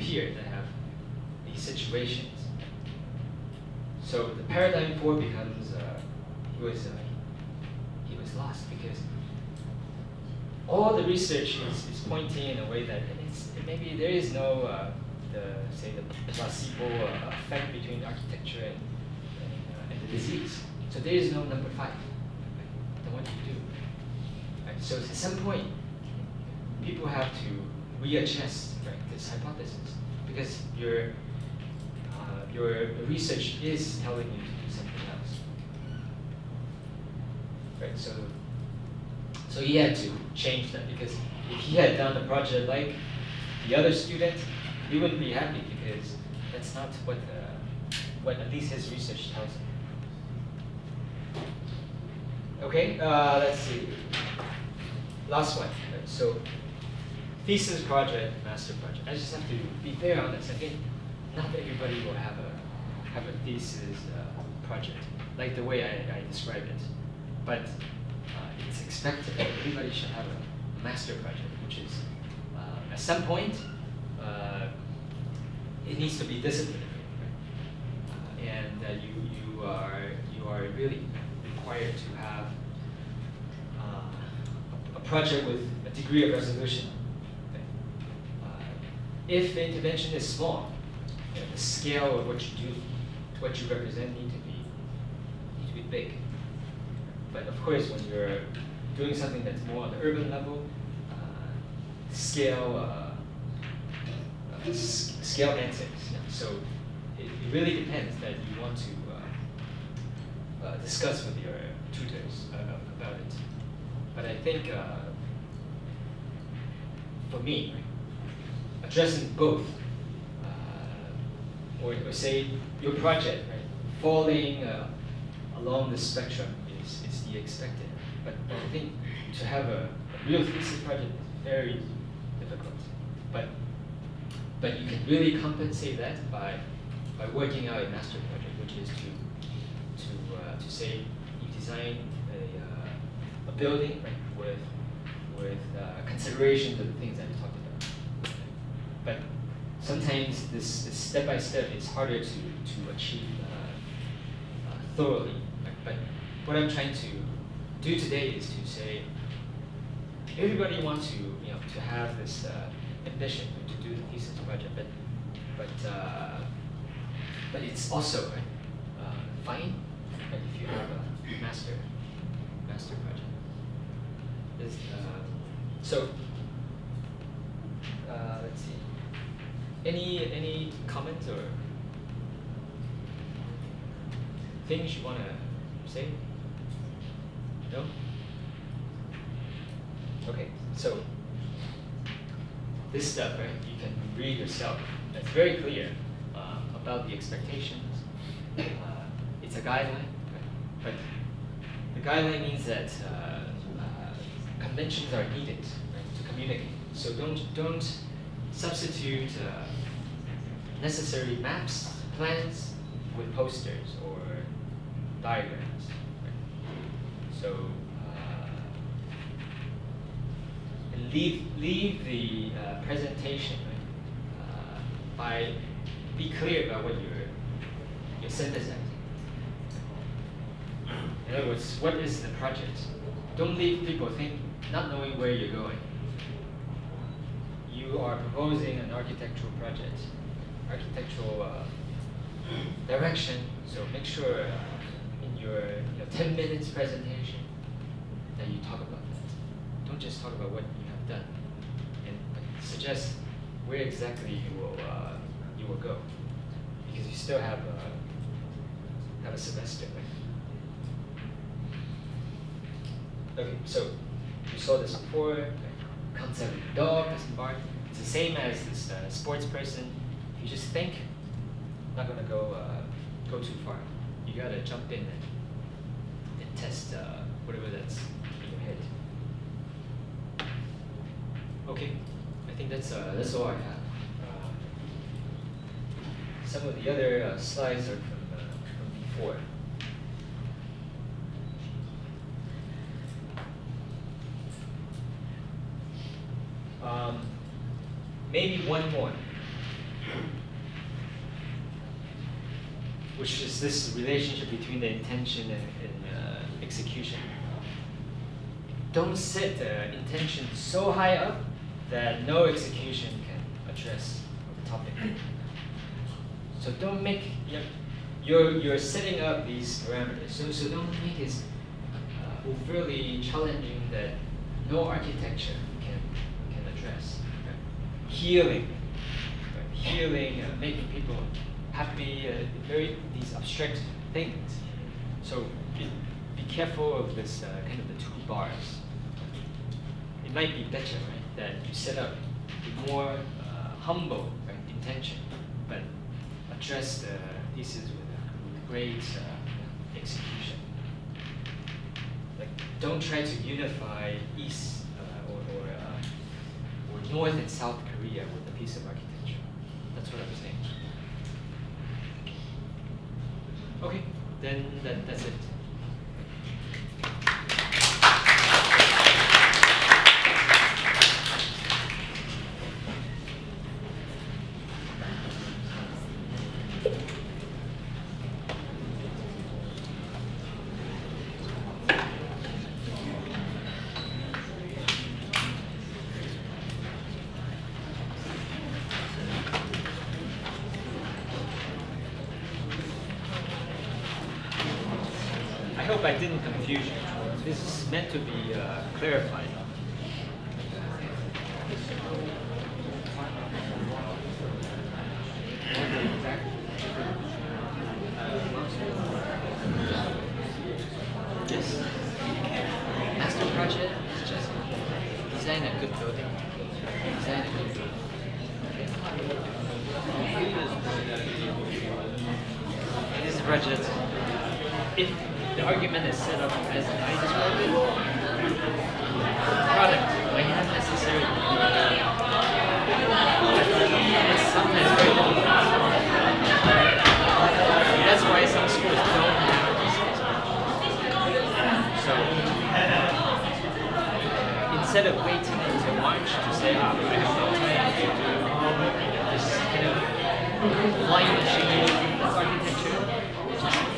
appear that have these situations. So the paradigm 4 becomes he was lost because all the research is pointing in a way that maybe there is no the placebo effect between architecture and the disease. So there is no number 5. Right? Then what do you do? Right? So at some point, people have to readjust, right, this hypothesis because your research is telling you to do something else. Right? So he had to change that because if he had done a project like the other student, he wouldn't be happy because that's not what at least his research tells him. Okay, let's see. Last one. So, thesis project, master project. I just have to be very honest. I think not everybody will have a thesis project like the way I described it, but it's expected that everybody should have a master project, which is at some point it needs to be disciplinary, right? And you are really required to have a project with a degree of resolution. Okay? If the intervention is small, the scale of what you do, what you represent, need to be big. But of course, when you're doing something that's more on the urban level, scale matters. So it really depends that you want to discuss with your tutors about it. But I think for me, addressing both, or say your project, right, falling along the spectrum is the expected. But I think to have a real thesis project is very difficult. But you can really compensate that by working out a master project, which is to say you design a building, right, with consideration of the things that we talked about. But sometimes this step by step is harder to achieve thoroughly. Right? But what I'm trying to do today is to say everybody wants to have this ambition to do the thesis project, but it's also fine if you have a master project. So let's see. Any comments or things you want to say? No? Okay, so this stuff, right, you can read yourself. It's very clear about the expectations. It's a guideline, right? But the guideline means that conventions are needed, right, to communicate. So don't substitute necessary maps, plans with posters or diagrams. Right? So leave the presentation, right, be clear about what you're synthesizing. In other words, what is the project? Don't leave people not knowing where you're going. You are proposing an architectural project, architectural direction. So make sure in your 10 minutes presentation that you talk about that. Don't just talk about what you have done, and suggest where exactly you will go, because you still have a semester. Right? Okay, so you saw this before. Right? Concept of the dog doesn't bark. It's the same as this sports person. If you just think, not gonna go too far. You gotta jump in and test whatever that's in your head. Okay, I think that's all I have. Some of the other slides are from before. Maybe one more. which is this relationship between the intention and execution. Don't set the intention so high up that no execution can address the topic. So don't make, you're setting up these parameters, so don't make it overly challenging that no architecture can address. Right? Healing, making people happy, these abstract things. So be careful of this kind of the two bars. It might be better, right, that you set up a more humble, right, intention, but address the thesis with great execution. Like, don't try to unify East or North and South Korea with a piece of architecture. That's what I'm saying. Okay, then that's it. I hope I didn't confuse you. This is meant to be clarified. Yes. Master project is just design a good building. Design a good building. Okay. This project, if the argument is set up as I described it, the product might not necessarily be it's sometimes very difficult. That's why some schools don't have these things. So instead of waiting until March to say, I have no time to do this kind of flying machine architecture, just